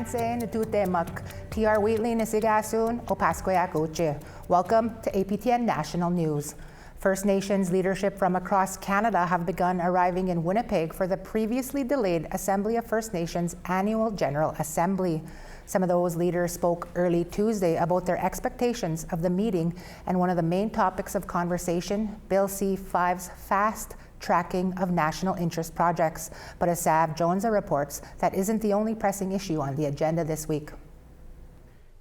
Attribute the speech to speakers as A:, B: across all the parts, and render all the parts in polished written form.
A: Manse Natutemak, TR Wheatley Nisigasun, Opaskoyak Uche. Welcome to APTN National News. First Nations leadership from across Canada have begun arriving in Winnipeg for the previously delayed Assembly of First Nations Annual General Assembly. Some of those leaders spoke early Tuesday about their expectations of the meeting, and one of the main topics of conversation, Bill C-5's fast tracking of national interest projects. But as Sav Jonza reports, that isn't the only pressing issue on the agenda this week.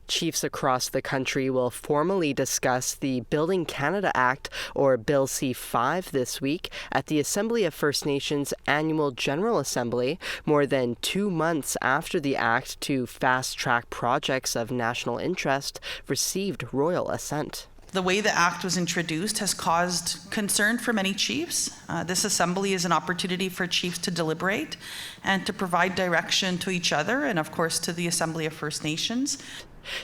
B: Chiefs across the country will formally discuss the Building Canada Act, or Bill C-5, this week at the Assembly of First Nations Annual General Assembly, more than 2 months after the act to fast-track projects of national interest received royal assent.
C: The way the act was introduced has caused concern for many chiefs. This assembly is an opportunity for chiefs to deliberate and to provide direction to each other and, of course, to the Assembly of First Nations.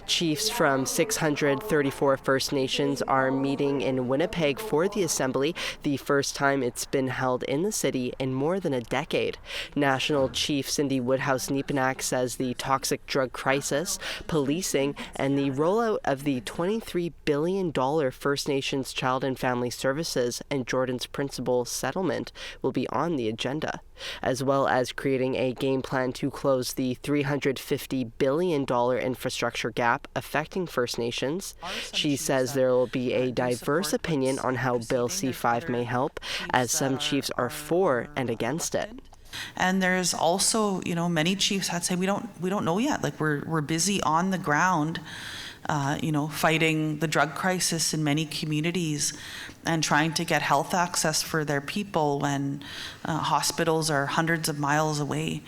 B: Chiefs from 634 First Nations are meeting in Winnipeg for the assembly, the first time it's been held in the city in more than a decade. National Chief Cindy Woodhouse-Nepenak says the toxic drug crisis, policing, and the rollout of the $23 billion First Nations Child and Family Services and Jordan's Principle settlement will be on the agenda, as well as creating a game plan to close the $350 billion infrastructure gap affecting First Nations. She says there will be a diverse opinion on how Bill C-5 may help, as some chiefs are for and against it.
C: And there's also, many chiefs had say we don't know yet. Like we're busy on the ground, fighting the drug crisis in many communities and trying to get health access for their people when hospitals are hundreds of miles away.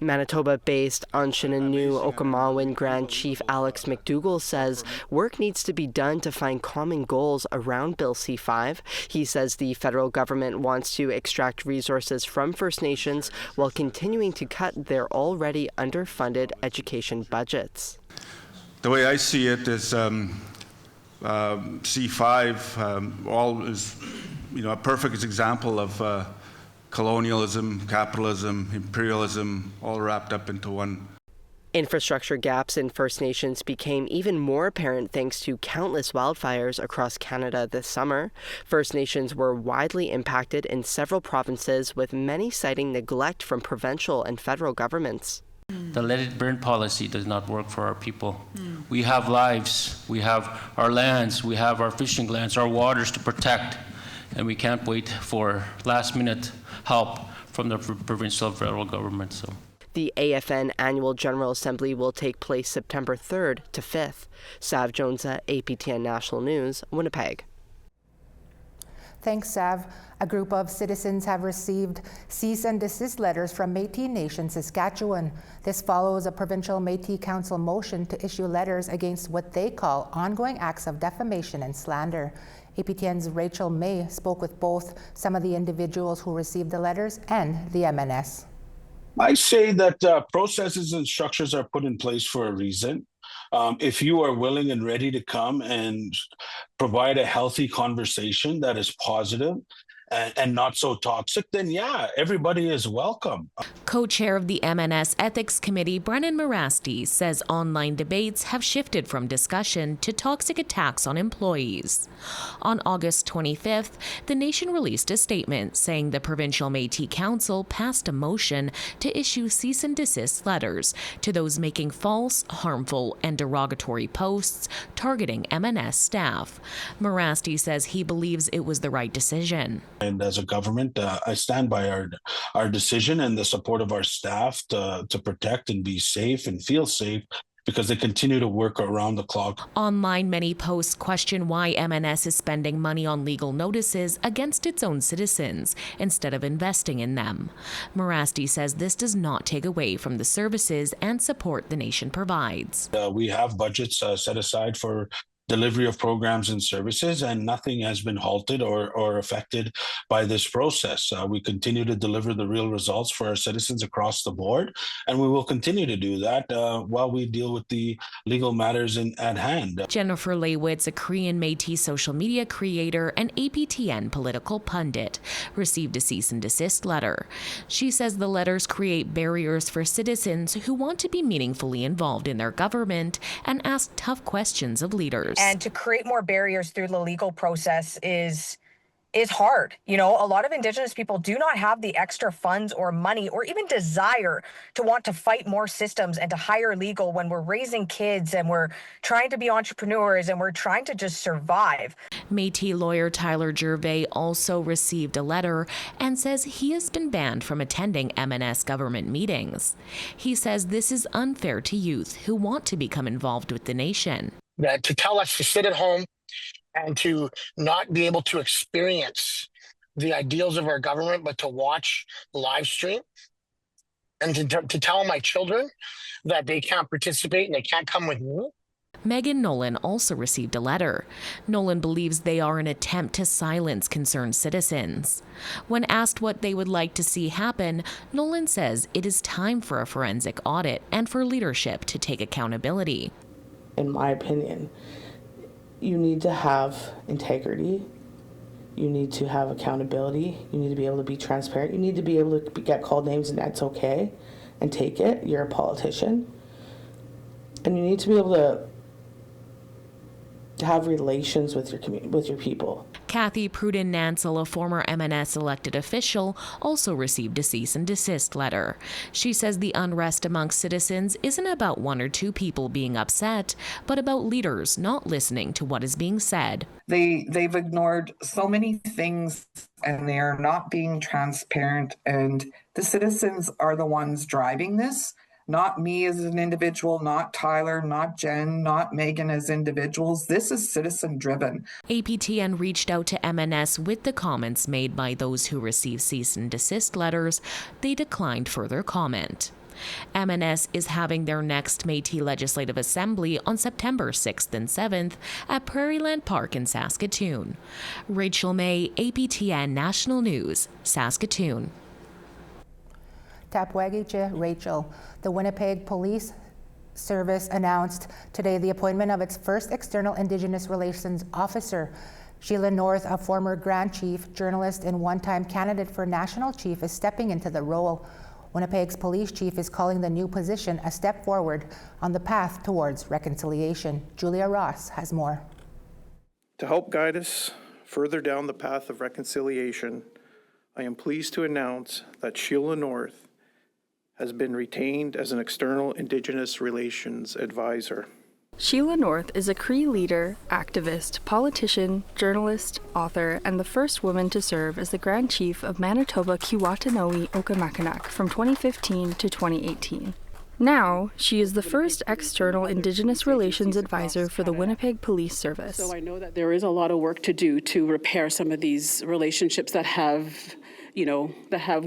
B: Manitoba-based Anishinaabe Okinawan Grand Chief Alex McDougall says work needs to be done to find common goals around Bill C-5. He says the federal government wants to extract resources from First Nations while continuing to cut their already underfunded education budgets.
D: The way I see it is C-5 all is a perfect example of colonialism, capitalism, imperialism, all wrapped up into one.
B: Infrastructure gaps in First Nations became even more apparent thanks to countless wildfires across Canada this summer. First Nations were widely impacted in several provinces, with many citing neglect from provincial and federal governments.
E: The let it burn policy does not work for our people. We have lives, we have our lands, we have our fishing lands, our waters to protect, and we can't wait for last-minute help from the provincial and federal government. So,
B: the AFN Annual General Assembly will take place September 3rd to 5th. Sav Jonza, APTN National News, Winnipeg.
A: Thanks, Sav. A group of citizens have received cease-and-desist letters from Métis Nation, Saskatchewan. This follows a provincial Métis Council motion to issue letters against what they call ongoing acts of defamation and slander. APTN's Rachel May spoke with both some of the individuals who received the letters and the MNS.
F: I say that processes and structures are put in place for a reason. If you are willing and ready to come and provide a healthy conversation that is positive and not so toxic, then yeah, everybody is welcome.
G: Co-chair of the MNS Ethics Committee, Brennan Morasti, says online debates have shifted from discussion to toxic attacks on employees. On August 25th, the nation released a statement saying the Provincial Métis Council passed a motion to issue cease-and-desist letters to those making false, harmful, and derogatory posts targeting MNS staff. Morasti says he believes it was the right decision.
F: And as a government, I stand by our decision and the support of our staff to protect and be safe and feel safe, because they continue to work around the clock.
G: Online, many posts question why MNS is spending money on legal notices against its own citizens instead of investing in them. Morasti says this does not take away from the services and support the nation provides.
F: We have budgets set aside for delivery of programs and services, and nothing has been halted or affected by this process. We continue to deliver the real results for our citizens across the board, and we will continue to do that while we deal with the legal matters at hand.
G: Jennifer Leywitz, a Korean Métis social media creator and APTN political pundit, received a cease and desist letter. She says the letters create barriers for citizens who want to be meaningfully involved in their government and ask tough questions of leaders.
H: And to create more barriers through the legal process is hard. You know, a lot of Indigenous people do not have the extra funds or money or even desire to want to fight more systems and to hire legal when we're raising kids and we're trying to be entrepreneurs and we're trying to just survive.
G: Métis lawyer Tyler Gervais also received a letter and says he has been banned from attending MNS government meetings. He says this is unfair to youth who want to become involved with the nation.
I: That to tell us to sit at home and to not be able to experience the ideals of our government, but to watch live stream, and to tell my children that they can't participate and they can't come with me.
G: Megan Nolan also received a letter. Nolan believes they are an attempt to silence concerned citizens. When asked what they would like to see happen, Nolan says it is time for a forensic audit and for leadership to take accountability.
J: In my opinion, you need to have integrity. You need to have accountability. You need to be able to be transparent. You need to be able to get called names and that's okay and take it. You're a politician. And you need to be able to have relations with your people.
G: Kathy Pruden-Nansel, a former MNS elected official, also received a cease and desist letter. She says the unrest amongst citizens isn't about one or two people being upset, but about leaders not listening to what is being said.
K: They've ignored so many things and they are not being transparent, and the citizens are the ones driving this. Not me as an individual, not Tyler, not Jen, not Megan as individuals. This is citizen-driven.
G: APTN reached out to MNS with the comments made by those who received cease and desist letters. They declined further comment. MNS is having their next Métis Legislative Assembly on September 6th and 7th at Prairieland Park in Saskatoon. Rachel May, APTN National News, Saskatoon.
A: Tapwagiche Rachel. The Winnipeg Police Service announced today the appointment of its first external Indigenous Relations officer. Sheila North, a former Grand Chief, journalist, and one-time candidate for National Chief, is stepping into the role. Winnipeg's police chief is calling the new position a step forward on the path towards reconciliation. Julia Ross has more.
L: To help guide us further down the path of reconciliation, I am pleased to announce that Sheila North has been retained as an external Indigenous Relations advisor.
M: Sheila North is a Cree leader, activist, politician, journalist, author, and the first woman to serve as the Grand Chief of Manitoba Keewatin Okanagan from 2015 to 2018. Now, she is the first external Indigenous Relations advisor for the Winnipeg Police Service.
N: So I know that there is a lot of work to do to repair some of these relationships that have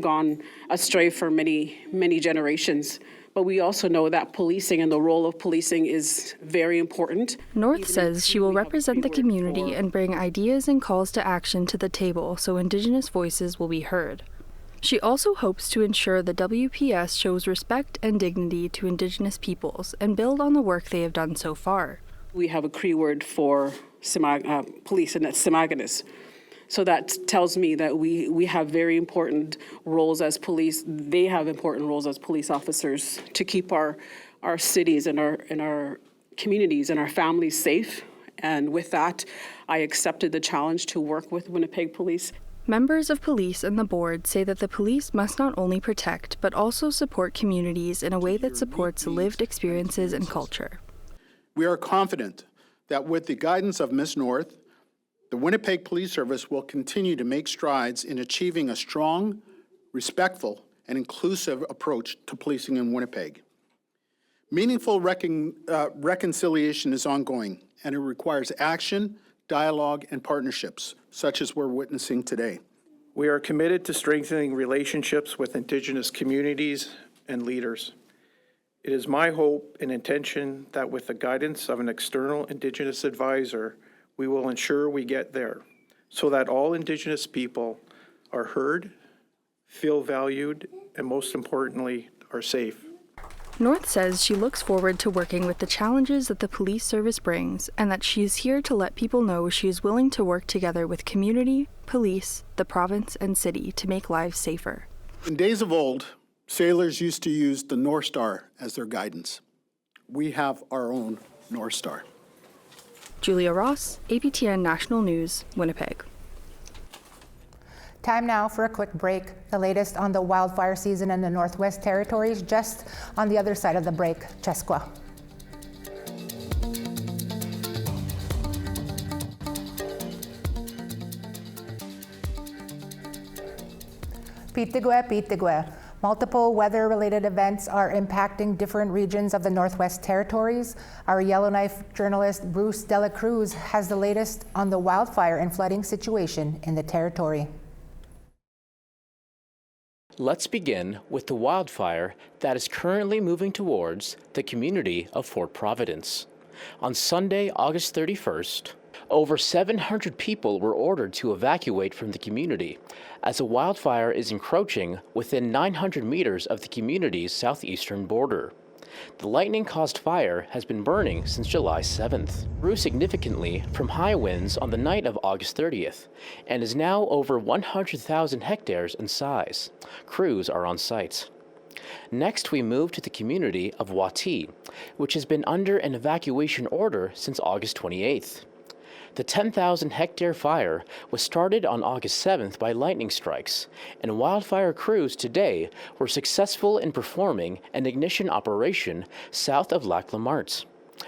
N: gone astray for many, many generations. But we also know that policing and the role of policing is very important.
M: North says she will represent the community and bring ideas and calls to action to the table so Indigenous voices will be heard. She also hopes to ensure the WPS shows respect and dignity to Indigenous peoples and build on the work they have done so far.
N: We have a Cree word for police, and that's Simaginas. So that tells me that we have very important roles as police. They have important roles as police officers to keep our cities and our communities and our families safe. And with that, I accepted the challenge to work with Winnipeg Police.
M: Members of police and the board say that the police must not only protect, but also support communities in a way that supports lived experiences and culture.
O: We are confident that with the guidance of Ms. North, the Winnipeg Police Service will continue to make strides in achieving a strong, respectful, and inclusive approach to policing in Winnipeg. Meaningful reconciliation is ongoing, and it requires action, dialogue, and partnerships, such as we're witnessing today.
L: We are committed to strengthening relationships with Indigenous communities and leaders. It is my hope and intention that with the guidance of an external Indigenous advisor, we will ensure we get there so that all Indigenous people are heard, feel valued, and most importantly, are safe.
M: North says she looks forward to working with the challenges that the police service brings and that she is here to let people know she is willing to work together with community, police, the province, and city to make lives safer.
O: In days of old, sailors used to use the North Star as their guidance. We have our own North Star.
M: Julia Ross, APTN National News, Winnipeg.
A: Time now for a quick break. The latest on the wildfire season in the Northwest Territories just on the other side of the break. Chesqua. Pitigwe. Multiple weather-related events are impacting different regions of the Northwest Territories. Our Yellowknife journalist Bruce Dela Cruz has the latest on the wildfire and flooding situation in the territory.
P: Let's begin with the wildfire that is currently moving towards the community of Fort Providence. On Sunday, August 31st, over 700 people were ordered to evacuate from the community as a wildfire is encroaching within 900 meters of the community's southeastern border. The lightning-caused fire has been burning since July 7th, grew significantly from high winds on the night of August 30th, and is now over 100,000 hectares in size. Crews are on site. Next, we move to the community of Wati, which has been under an evacuation order since August 28th. The 10,000-hectare fire was started on August 7th by lightning strikes, and wildfire crews today were successful in performing an ignition operation south of Lac La Martre.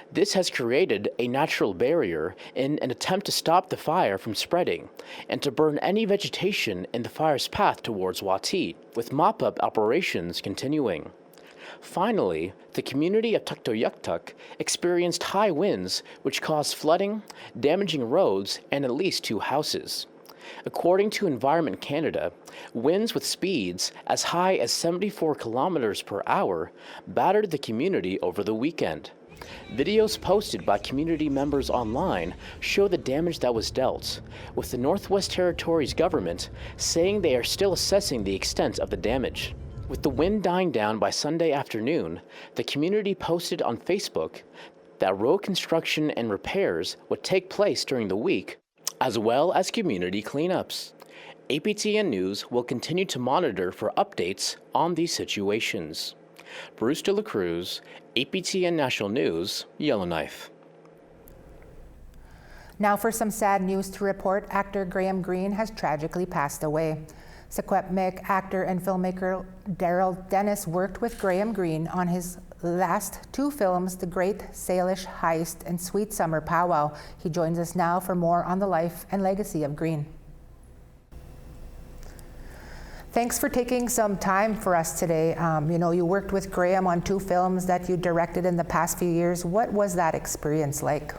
P: This has created a natural barrier in an attempt to stop the fire from spreading and to burn any vegetation in the fire's path towards Wati, with mop-up operations continuing. Finally, the community of Tuktoyaktuk experienced high winds which caused flooding, damaging roads, and at least 2 houses. According to Environment Canada, winds with speeds as high as 74 kilometers per hour battered the community over the weekend. Videos posted by community members online show the damage that was dealt, with the Northwest Territories government saying they are still assessing the extent of the damage. With the wind dying down by Sunday afternoon, the community posted on Facebook that road construction and repairs would take place during the week, as well as community cleanups. APTN News will continue to monitor for updates on these situations. Bruce De La Cruz, APTN National News, Yellowknife.
A: Now for some sad news to report. Actor Greene has tragically passed away. Secwepemc actor and filmmaker Daryl Dennis worked with Greene on his last 2 films, The Great Salish Heist and Sweet Summer Powwow. He joins us now for more on the life and legacy of Greene. Thanks for taking some time for us today. You worked with Graham on 2 films that you directed in the past few years. What was that experience like?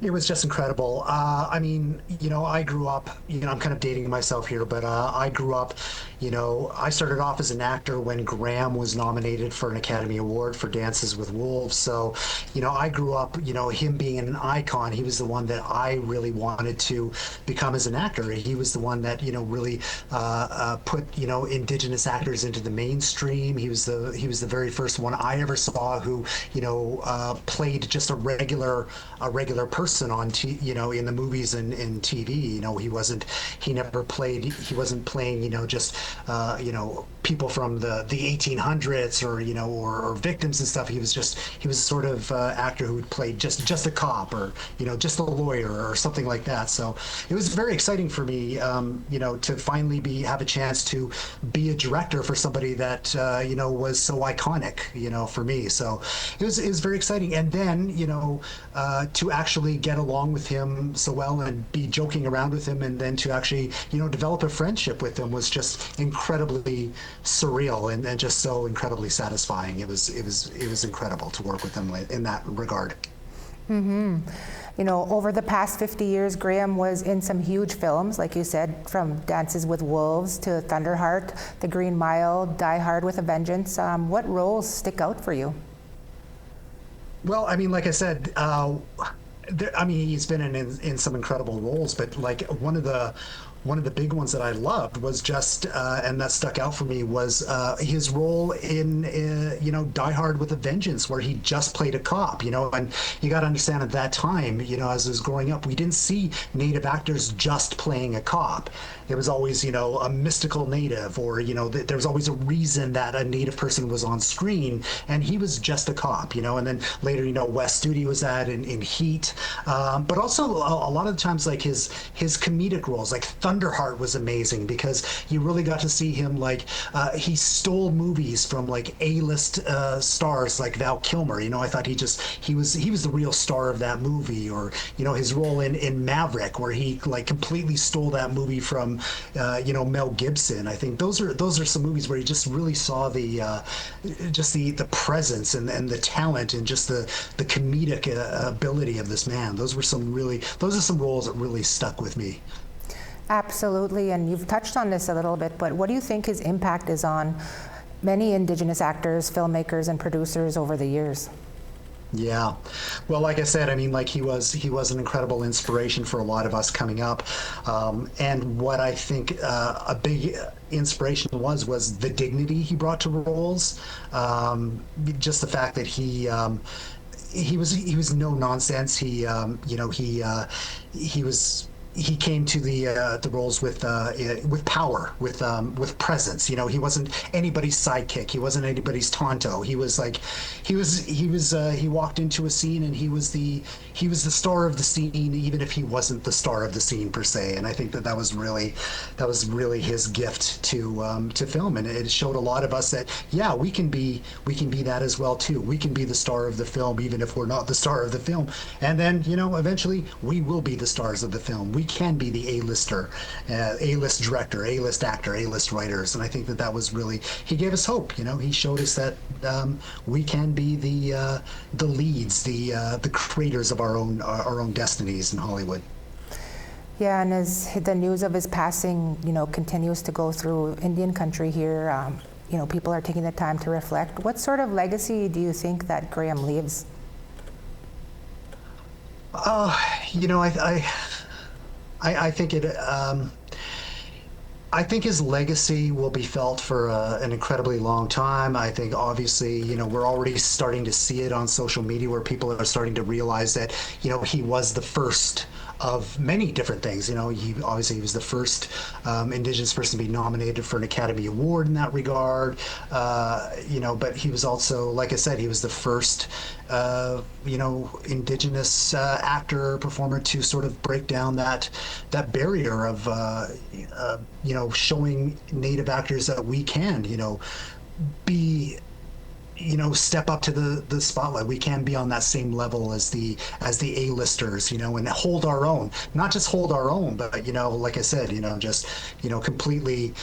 Q: It was just incredible. I grew up, I'm kind of dating myself here, but I grew up, I started off as an actor when Graham was nominated for an Academy Award for Dances with Wolves. So, I grew up, him being an icon. He was the one that I really wanted to become as an actor. He was the one that, really put, Indigenous actors into the mainstream. He was the very first one I ever saw who, played just a regular person on in the movies and in TV. He wasn't playing just people from the 1800s or victims and stuff. He was a sort of actor who would play just a cop or just a lawyer or something like that. So it was very exciting for me to finally have a chance to be a director for somebody that was so iconic for me. So it was very exciting. And then to actually get along with him so well and be joking around with him, and then to actually develop a friendship with him was just incredibly surreal and just so incredibly satisfying. It was incredible to work with him in that regard.
A: Mm-hmm. You know, over the past 50 years, Graham was in some huge films, like you said, from Dances with Wolves to Thunderheart, The Green Mile, Die Hard with a Vengeance. What roles stick out for you?
Q: Well, I mean, like I said, he's been in some incredible roles, but like one of the big ones that I loved was just, and that stuck out for me, was his role in, Die Hard with a Vengeance, where he just played a cop, and you got to understand at that time, as I was growing up, we didn't see Native actors just playing a cop. There was always, a mystical Native, or, there was always a reason that a Native person was on screen, and he was just a cop, and then later, Wes Studi was in Heat, but also a lot of the times, like his comedic roles, like Thunderheart was amazing because you really got to see him he stole movies from like A-list stars like Val Kilmer. I thought he was the real star of that movie, or his role in Maverick, where he like completely stole that movie from Mel Gibson. I think those are some movies where you just really saw the presence and the talent and just the comedic ability of this man. Those are some roles that really stuck with me.
A: Absolutely, and you've touched on this a little bit, but what do you think his impact is on many Indigenous actors, filmmakers, and producers over the years?
Q: Yeah, well, like I said, I mean, like he was an incredible inspiration for a lot of us coming up, and what I think a big inspiration was the dignity he brought to roles, just the fact that he was no nonsense. He came to the roles with power, with presence. He wasn't anybody's sidekick. He wasn't anybody's tonto. He walked into a scene and he was the star of the scene, even if he wasn't the star of the scene per se. And I think that was really his gift to film, and it showed a lot of us that we can be that as well too. We can be the star of the film even if we're not the star of the film, and then eventually we will be the stars of the film. We can be the A-lister, A-list director, A-list actor, A-list writers, and I think that was really, he gave us hope. He showed us that we can be the leads, the creators of our own destinies in Hollywood.
A: Yeah, and as the news of his passing, continues to go through Indian country here, people are taking the time to reflect. What sort of legacy do you think that Graham leaves?
Q: I think I think his legacy will be felt for an incredibly long time. I think obviously, we're already starting to see it on social media where people are starting to realize that, he was the first of many different things. He was the first Indigenous person to be nominated for an Academy Award in that regard. But he was also, like I said, he was the first Indigenous actor, performer to sort of break down that barrier of showing Native actors that we can be step up to the spotlight. We can be on that same level as the A-listers, and hold our own. Not just hold our own, but like I said, just completely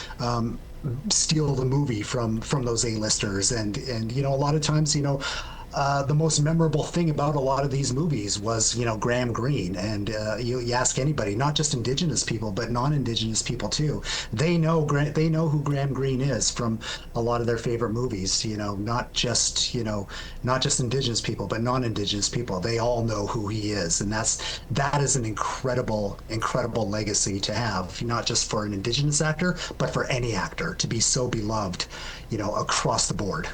Q: steal the movie from those A-listers, and a lot of times, the most memorable thing about a lot of these movies was, Graham Greene. And you ask anybody, not just Indigenous people, but non-Indigenous people too. They know who Graham Greene is from a lot of their favorite movies. Not just Indigenous people, but non-Indigenous people. They all know who he is, and that is an incredible legacy to have, not just for an Indigenous actor, but for any actor to be so beloved, across the board.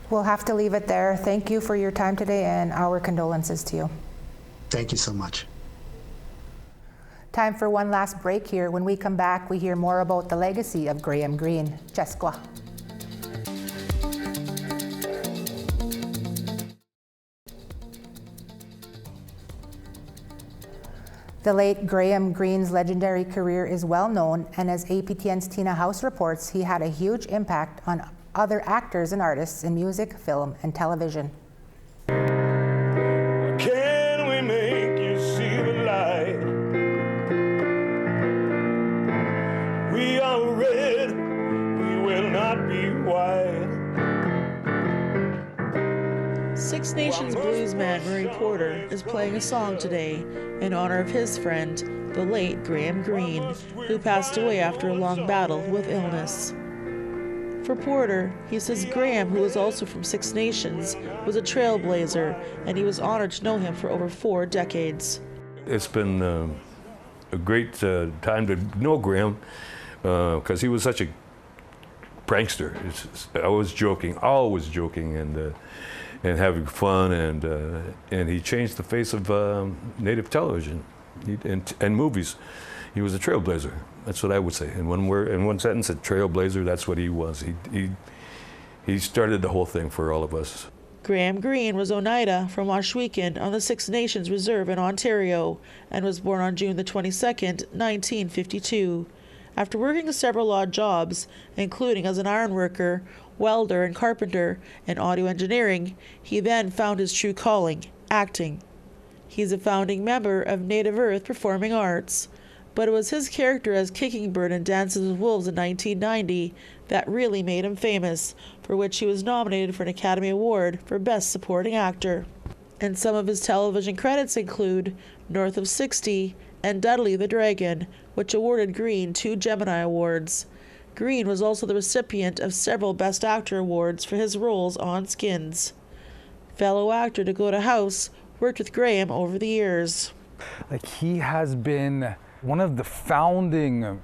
A: We'll have to leave it there. Thank you for your time today, and our condolences to you.
Q: Thank you so much.
A: Time for one last break here. When we come back, we hear more about the legacy of Graham Greene. Cheskwa. The late Graham Greene's legendary career is well known, and as APTN's Tina House reports, he had a huge impact on other actors and artists in music, film, and television.
R: Can we make you see the light? We are red, we will not be white.
S: 6 Nations bluesman Murray Porter is playing a song today in honor of his friend, the late Greene, who passed away after a long battle with illness. For Porter, he says Graham, who is also from Six Nations, was a trailblazer, and he was honored to know him for over 4 decades.
T: It's been a great time to know Graham because he was such a prankster. Always joking and having fun, and he changed the face of Native television and movies. He was a trailblazer. That's what I would say. In one sentence, a trailblazer. That's what he was. He started the whole thing for all of us.
S: Graham Greene was Oneida from Washweekend on the Six Nations Reserve in Ontario and was born on June the 22nd, 1952. After working several odd jobs, including as an ironworker, welder, and carpenter, and audio engineering, he then found his true calling, acting. He's a founding member of Native Earth Performing Arts, but it was his character as Kicking Bird in Dances with Wolves in 1990 that really made him famous, for which he was nominated for an Academy Award for Best Supporting Actor. And some of his television credits include North of 60 and Dudley the Dragon, which awarded Greene 2 Gemini Awards. Greene was also the recipient of several Best Actor awards for his roles on Skins. Fellow actor Dakota House worked with Graham over the years.
U: He has been one of the founding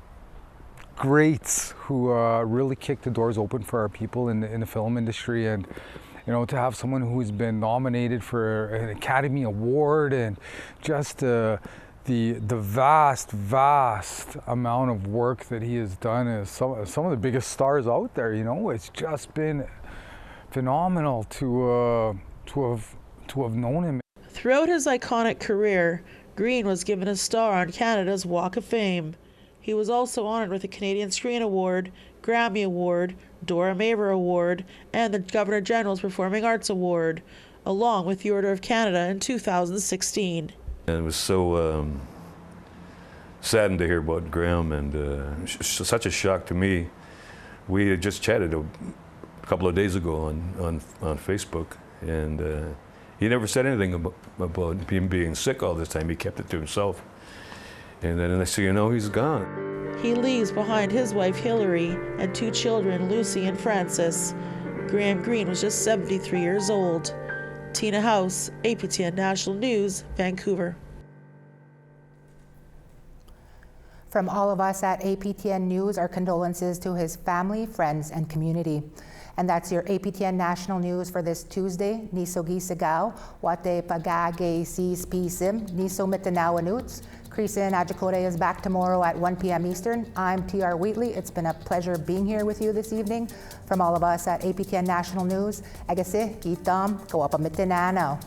U: greats who really kicked the doors open for our people in the film industry, and to have someone who's been nominated for an Academy Award and just the vast amount of work that he has done as some of the biggest stars out there. It's just been phenomenal to have known him.
S: Throughout his iconic career, Greene was given a star on Canada's Walk of Fame. He was also honored with the Canadian Screen Award, Grammy Award, Dora Maver Award, and the Governor General's Performing Arts Award, along with the Order of Canada in 2016.
T: And it was so saddened to hear about Graham, and such a shock to me. We had just chatted a couple of days ago on Facebook, and he never said anything about him being sick all this time. He kept it to himself. And then next thing you know, he's gone.
S: He leaves behind his wife Hillary and 2 children, Lucy and Francis. Graham Greene was just 73 years old. Tina House, APTN National News, Vancouver.
A: From all of us at APTN News, our condolences to his family, friends, and community. And that's your APTN National News for this Tuesday. Niso gisagaw, wate pagage sis pisim, niso mitanawanuts. Creason Ajikode is back tomorrow at 1 p.m. Eastern. I'm TR Wheatley. It's been a pleasure being here with you this evening. From all of us at APTN National News, agase itam kawapamitinanaw.